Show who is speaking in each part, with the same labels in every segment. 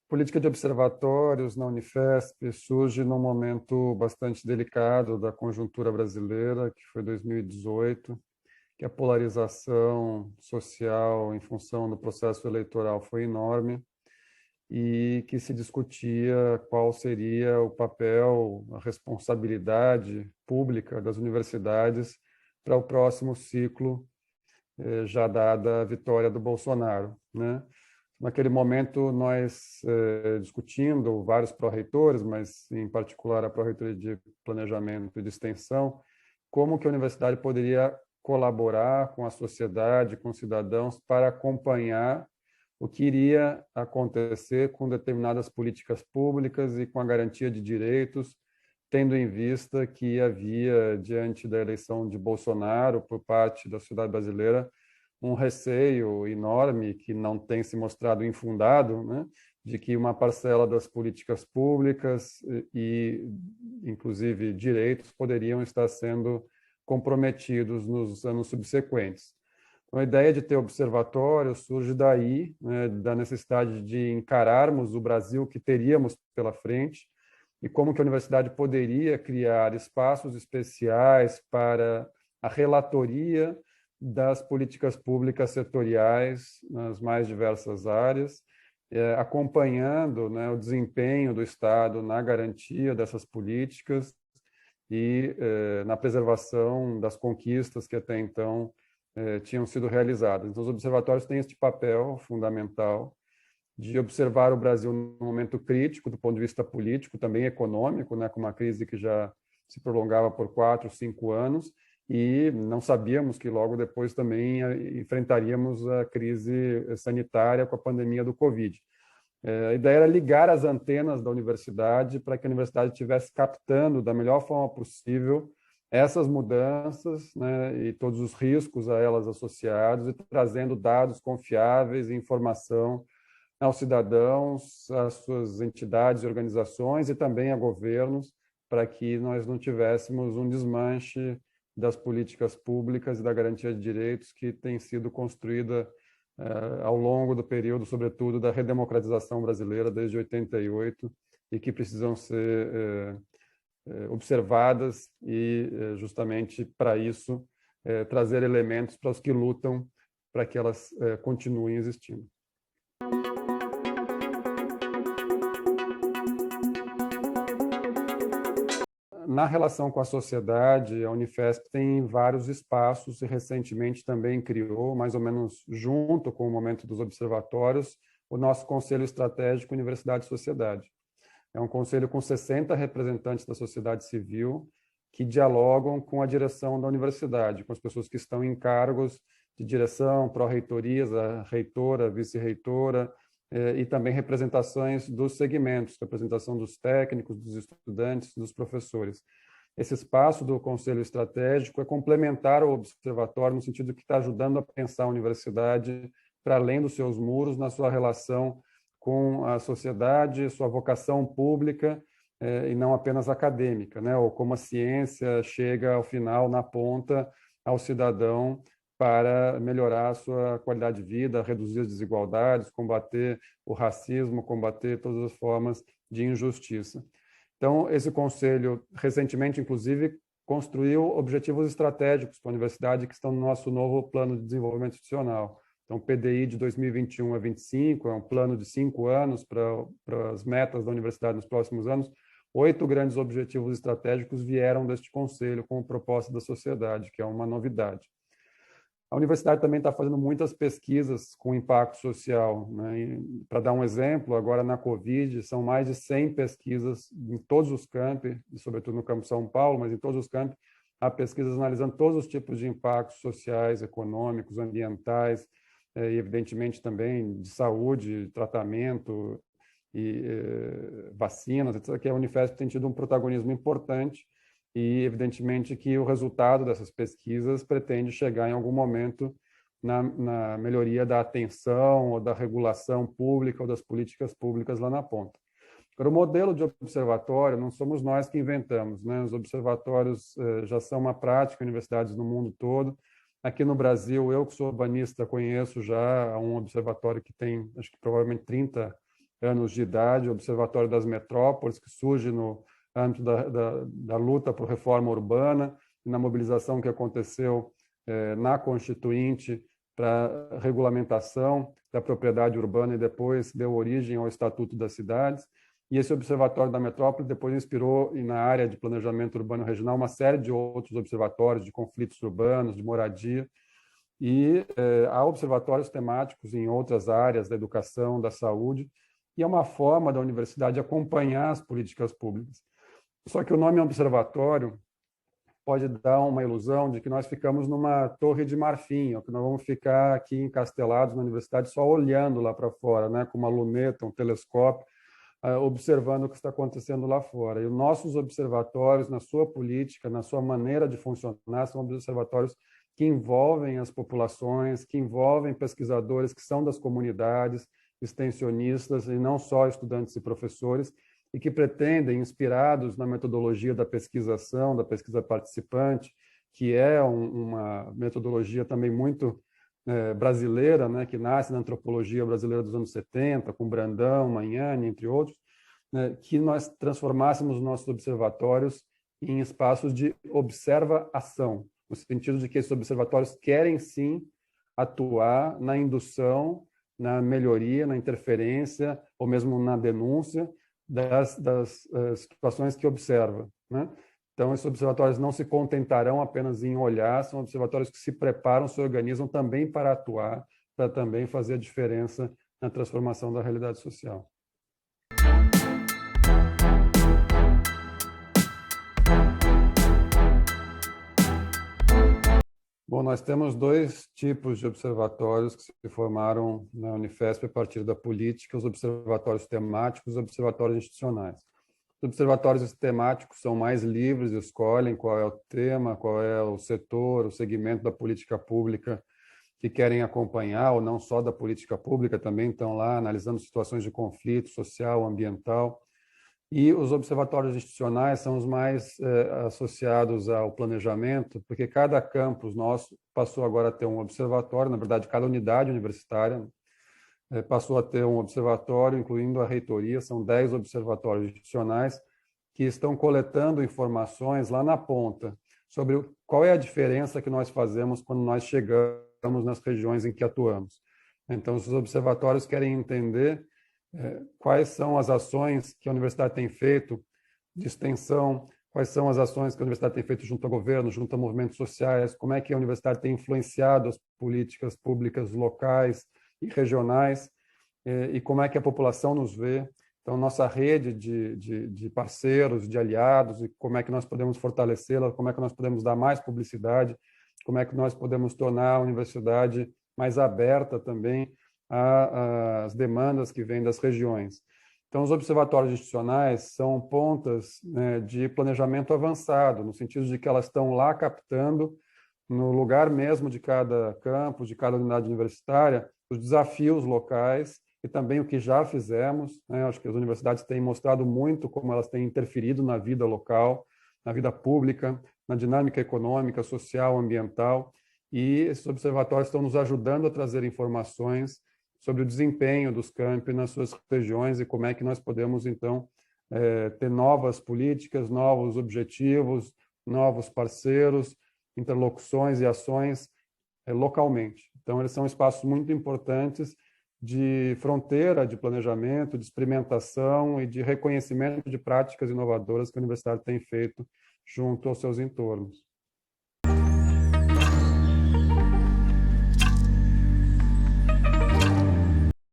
Speaker 1: Política de observatórios na Unifesp surge num momento bastante delicado da conjuntura brasileira, que foi 2018, que a polarização social em função do processo eleitoral foi enorme e que se discutia qual seria o papel, a responsabilidade pública das universidades para o próximo ciclo, já dada a vitória do Bolsonaro, né? Naquele momento, nós discutindo vários pró-reitores, mas em particular a pró-reitoria de Planejamento e de Extensão, como que a universidade poderia colaborar com a sociedade, com os cidadãos, para acompanhar o que iria acontecer com determinadas políticas públicas e com a garantia de direitos, tendo em vista que havia, diante da eleição de Bolsonaro, por parte da sociedade brasileira, um receio enorme, que não tem se mostrado infundado, né, de que uma parcela das políticas públicas e, inclusive, direitos poderiam estar sendo comprometidos nos anos subsequentes. Então, a ideia de ter observatório surge daí, né, da necessidade de encararmos o Brasil que teríamos pela frente e como que a universidade poderia criar espaços especiais para a relatoria das políticas públicas setoriais nas mais diversas áreas, acompanhando, né, o desempenho do Estado na garantia dessas políticas e na preservação das conquistas que até então tinham sido realizadas. Então, os observatórios têm este papel fundamental de observar o Brasil num momento crítico do ponto de vista político, também econômico, né, com uma crise que já se prolongava por 4, 5 anos, e não sabíamos que logo depois também enfrentaríamos a crise sanitária com a pandemia do Covid. A ideia era ligar as antenas da universidade para que a universidade estivesse captando da melhor forma possível essas mudanças, né, e todos os riscos a elas associados e trazendo dados confiáveis e informação aos cidadãos, às suas entidades e organizações e também a governos, para que nós não tivéssemos um desmanche das políticas públicas e da garantia de direitos que tem sido construída ao longo do período, sobretudo, da redemocratização brasileira desde 88 e que precisam ser observadas e, justamente para isso, trazer elementos para os que lutam para que elas continuem existindo. Na relação com a sociedade, a Unifesp tem vários espaços e recentemente também criou, mais ou menos junto com o momento dos observatórios, o nosso Conselho Estratégico Universidade e Sociedade. É um conselho com 60 representantes da sociedade civil que dialogam com a direção da universidade, com as pessoas que estão em cargos de direção, pró-reitorias, a reitora, a vice-reitora, e também representações dos segmentos, representação dos técnicos, dos estudantes, dos professores. Esse espaço do Conselho Estratégico é complementar ao Observatório, no sentido que está ajudando a pensar a universidade para além dos seus muros, na sua relação com a sociedade, sua vocação pública, e não apenas acadêmica, né? Ou como a ciência chega ao final, na ponta, ao cidadão, para melhorar a sua qualidade de vida, reduzir as desigualdades, combater o racismo, combater todas as formas de injustiça. Então, esse conselho, recentemente, inclusive, construiu objetivos estratégicos para a universidade que estão no nosso novo plano de desenvolvimento institucional. Então, o PDI de 2021 a 2025 é um plano de 5 anos para as metas da universidade nos próximos anos. 8 grandes objetivos estratégicos vieram deste conselho como proposta da sociedade, que é uma novidade. A universidade também está fazendo muitas pesquisas com impacto social, né? Para dar um exemplo, agora na Covid, são mais de 100 pesquisas em todos os campi, sobretudo no campo São Paulo, mas em todos os campi, há pesquisas analisando todos os tipos de impactos sociais, econômicos, ambientais, e evidentemente também de saúde, tratamento e vacinas, etc., que a Unifesp tem tido um protagonismo importante e, evidentemente, que o resultado dessas pesquisas pretende chegar em algum momento na melhoria da atenção ou da regulação pública ou das políticas públicas lá na ponta. Agora, o modelo de observatório não somos nós que inventamos, né? Os observatórios já são uma prática em universidades no mundo todo. Aqui no Brasil, eu que sou urbanista, conheço já um observatório que tem, acho que provavelmente 30 anos de idade, o Observatório das Metrópoles, que surge no âmbito da luta por reforma urbana e na mobilização que aconteceu na Constituinte para regulamentação da propriedade urbana e depois deu origem ao Estatuto das Cidades. E esse Observatório da Metrópole depois inspirou, e na área de planejamento urbano regional, uma série de outros observatórios de conflitos urbanos, de moradia, e há observatórios temáticos em outras áreas da educação, da saúde, e é uma forma da universidade acompanhar as políticas públicas. Só que o nome observatório pode dar uma ilusão de que nós ficamos numa torre de marfim, ou que nós vamos ficar aqui encastelados na universidade só olhando lá para fora, né, com uma luneta, um telescópio, observando o que está acontecendo lá fora. E os nossos observatórios, na sua política, na sua maneira de funcionar, são observatórios que envolvem as populações, que envolvem pesquisadores que são das comunidades, extensionistas, e não só estudantes e professores, e que pretendem, inspirados na metodologia da pesquisação, da pesquisa participante, que é uma metodologia também muito brasileira, né, que nasce na antropologia brasileira dos anos 70, com Brandão, Magnani, entre outros, né, que nós transformássemos nossos observatórios em espaços de observa-ação, no sentido de que esses observatórios querem, sim, atuar na indução, na melhoria, na interferência, ou mesmo na denúncia das situações que observa, né? Então, esses observatórios não se contentarão apenas em olhar, são observatórios que se preparam, se organizam também para atuar, para também fazer a diferença na transformação da realidade social. Bom, nós temos dois tipos de observatórios que se formaram na Unifesp a partir da política, os observatórios temáticos e os observatórios institucionais. Os observatórios temáticos são mais livres, escolhem qual é o tema, qual é o setor, o segmento da política pública que querem acompanhar, ou não só da política pública, também estão lá analisando situações de conflito social, ambiental. E os observatórios institucionais são os mais associados ao planejamento, porque cada campus nosso passou agora a ter um observatório, na verdade, cada unidade universitária passou a ter um observatório, incluindo a reitoria, são 10 observatórios institucionais que estão coletando informações lá na ponta sobre qual é a diferença que nós fazemos quando nós chegamos nas regiões em que atuamos. Então, os observatórios querem entender quais são as ações que a universidade tem feito de extensão, quais são as ações que a universidade tem feito junto ao governo, junto a movimentos sociais, como é que a universidade tem influenciado as políticas públicas locais e regionais, e como é que a população nos vê. Então, nossa rede de parceiros, de aliados, e como é que nós podemos fortalecê-la, como é que nós podemos dar mais publicidade, como é que nós podemos tornar a universidade mais aberta também às demandas que vêm das regiões. Então, os observatórios institucionais são pontas, né, de planejamento avançado, no sentido de que elas estão lá captando, no lugar mesmo de cada campus, de cada unidade universitária, os desafios locais e também o que já fizemos, né? Acho que as universidades têm mostrado muito como elas têm interferido na vida local, na vida pública, na dinâmica econômica, social, ambiental, e esses observatórios estão nos ajudando a trazer informações sobre o desempenho dos campi nas suas regiões e como é que nós podemos, então, ter novas políticas, novos objetivos, novos parceiros, interlocuções e ações localmente. Então, eles são espaços muito importantes de fronteira de planejamento, de experimentação e de reconhecimento de práticas inovadoras que a universidade tem feito junto aos seus entornos.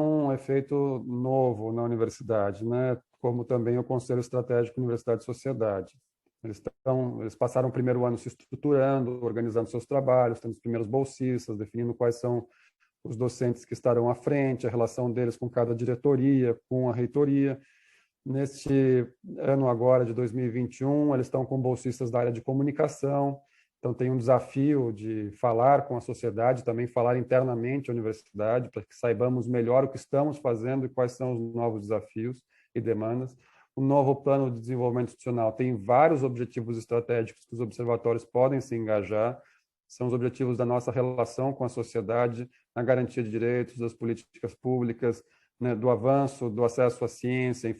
Speaker 1: Um efeito novo na universidade, né? Como também o Conselho Estratégico Universidade e Sociedade. Eles passaram o primeiro ano se estruturando, organizando seus trabalhos, tendo os primeiros bolsistas, definindo quais são os docentes que estarão à frente, a relação deles com cada diretoria, com a reitoria. Neste ano agora, de 2021, eles estão com bolsistas da área de comunicação, então tem um desafio de falar com a sociedade, também falar internamente à universidade, para que saibamos melhor o que estamos fazendo e quais são os novos desafios e demandas. O novo plano de desenvolvimento institucional tem vários objetivos estratégicos que os observatórios podem se engajar, são os objetivos da nossa relação com a sociedade, na garantia de direitos, das políticas públicas, né, do avanço, do acesso à ciência, à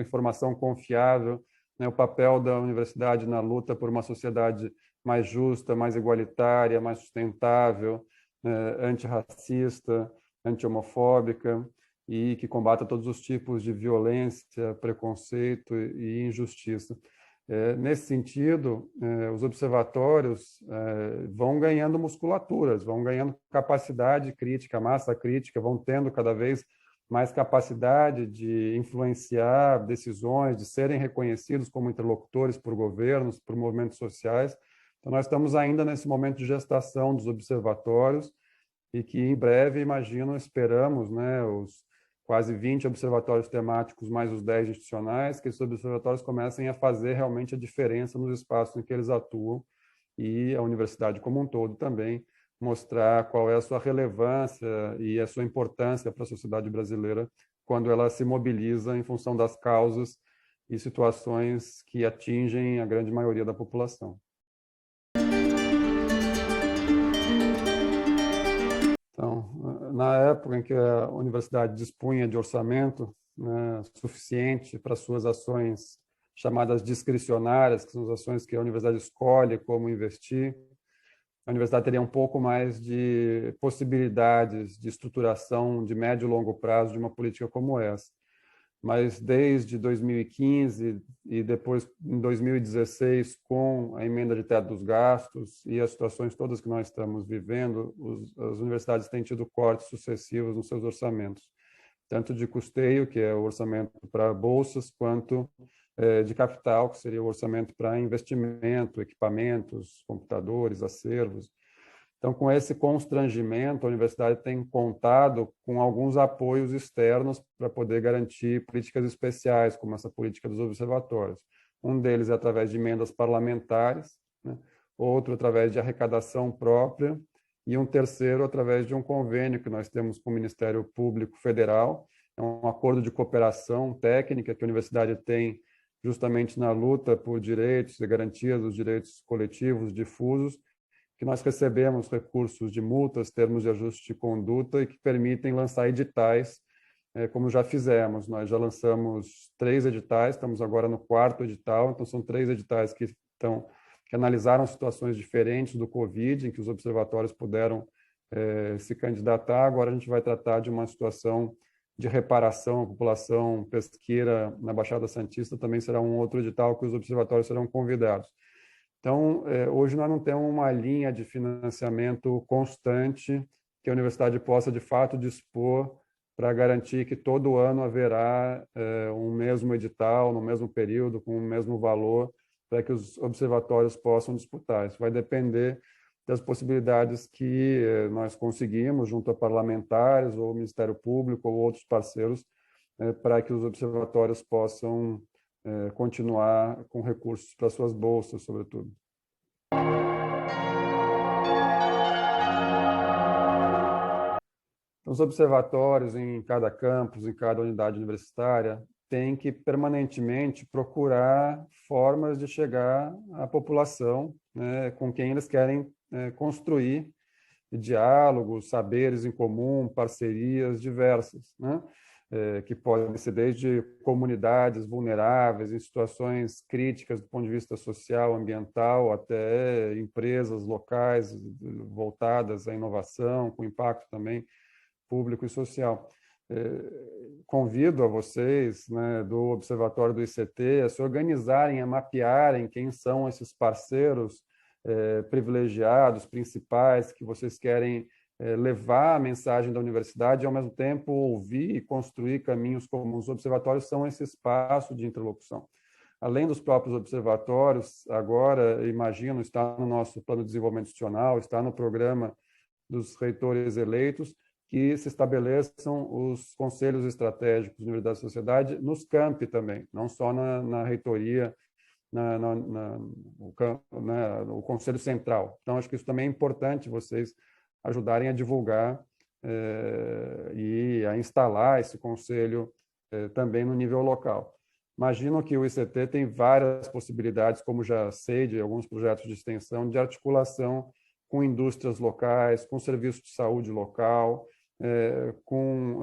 Speaker 1: informação confiável, né, o papel da universidade na luta por uma sociedade mais justa, mais igualitária, mais sustentável, antirracista, anti-homofóbica e que combata todos os tipos de violência, preconceito e injustiça. Nesse sentido, os observatórios vão ganhando musculaturas, vão ganhando capacidade crítica, massa crítica, vão tendo cada vez mais capacidade de influenciar decisões, de serem reconhecidos como interlocutores por governos, por movimentos sociais. Então, nós estamos ainda nesse momento de gestação dos observatórios e que, em breve, imagino, esperamos, né, os quase 20 observatórios temáticos, mais os 10 institucionais, que esses observatórios comecem a fazer realmente a diferença nos espaços em que eles atuam e a universidade como um todo também mostrar qual é a sua relevância e a sua importância para a sociedade brasileira quando ela se mobiliza em função das causas e situações que atingem a grande maioria da população. Então, na época em que a universidade dispunha de orçamento, né, suficiente para suas ações chamadas discricionárias, que são as ações que a universidade escolhe como investir, a universidade teria um pouco mais de possibilidades de estruturação de médio e longo prazo de uma política como essa. Mas desde 2015 e depois em 2016, com a emenda de teto dos gastos e as situações todas que nós estamos vivendo, as universidades têm tido cortes sucessivos nos seus orçamentos, tanto de custeio, que é o orçamento para bolsas, quanto de capital, que seria o orçamento para investimento, equipamentos, computadores, acervos. Então, com esse constrangimento, a universidade tem contado com alguns apoios externos para poder garantir políticas especiais, como essa política dos observatórios. Um deles é através de emendas parlamentares, né? Outro através de arrecadação própria, e um terceiro através de um convênio que nós temos com o Ministério Público Federal. É um acordo de cooperação técnica que a universidade tem justamente na luta por direitos e garantias dos direitos coletivos difusos, que nós recebemos recursos de multas, termos de ajuste de conduta e que permitem lançar editais, como já fizemos. Nós já lançamos 3 editais, estamos agora no 4º edital, então são 3 editais que analisaram situações diferentes do Covid, em que os observatórios puderam se candidatar. Agora a gente vai tratar de uma situação de reparação à população pesqueira na Baixada Santista, também será um outro edital que os observatórios serão convidados. Então, hoje nós não temos uma linha de financiamento constante que a universidade possa, de fato, dispor para garantir que todo ano haverá um mesmo edital, no mesmo período, com o mesmo valor, para que os observatórios possam disputar. Isso vai depender das possibilidades que nós conseguimos, junto a parlamentares, ou Ministério Público, ou outros parceiros, para que os observatórios possam continuar com recursos para suas bolsas, sobretudo. Os observatórios em cada campus, em cada unidade universitária, têm que permanentemente procurar formas de chegar à população, né, com quem eles querem construir diálogos, saberes em comum, parcerias diversas, né? Que podem ser desde comunidades vulneráveis, em situações críticas do ponto de vista social, ambiental, até empresas locais voltadas à inovação, com impacto também público e social. Convido a vocês, né, do Observatório do ICT, a se organizarem, a mapearem quem são esses parceiros privilegiados, principais, que vocês querem levar a mensagem da universidade e, ao mesmo tempo, ouvir e construir caminhos comuns. Os observatórios são esse espaço de interlocução. Além dos próprios observatórios, agora, imagino, está no nosso plano de desenvolvimento institucional, está no programa dos reitores eleitos, que se estabeleçam os conselhos estratégicos de universidade e sociedade nos campi também, não só na reitoria, no Conselho Central. Então, acho que isso também é importante vocês ajudarem a divulgar e a instalar esse conselho também no nível local. Imagino que o ICT tem várias possibilidades, como já sei de alguns projetos de extensão, de articulação com indústrias locais, com serviços de saúde local, com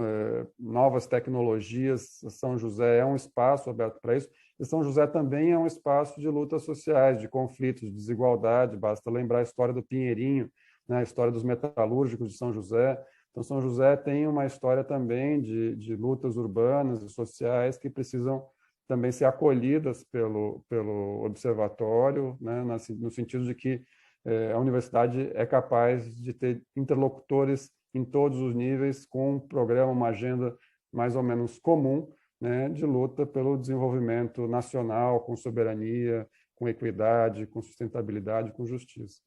Speaker 1: novas tecnologias. São José é um espaço aberto para isso. E São José também é um espaço de lutas sociais, de conflitos, de desigualdade. Basta lembrar a história do Pinheirinho, né, a história dos metalúrgicos de São José. Então, São José tem uma história também de lutas urbanas e sociais que precisam também ser acolhidas pelo observatório, né, no sentido de que a universidade é capaz de ter interlocutores em todos os níveis, com um programa, uma agenda mais ou menos comum, né, de luta pelo desenvolvimento nacional, com soberania, com equidade, com sustentabilidade, com justiça.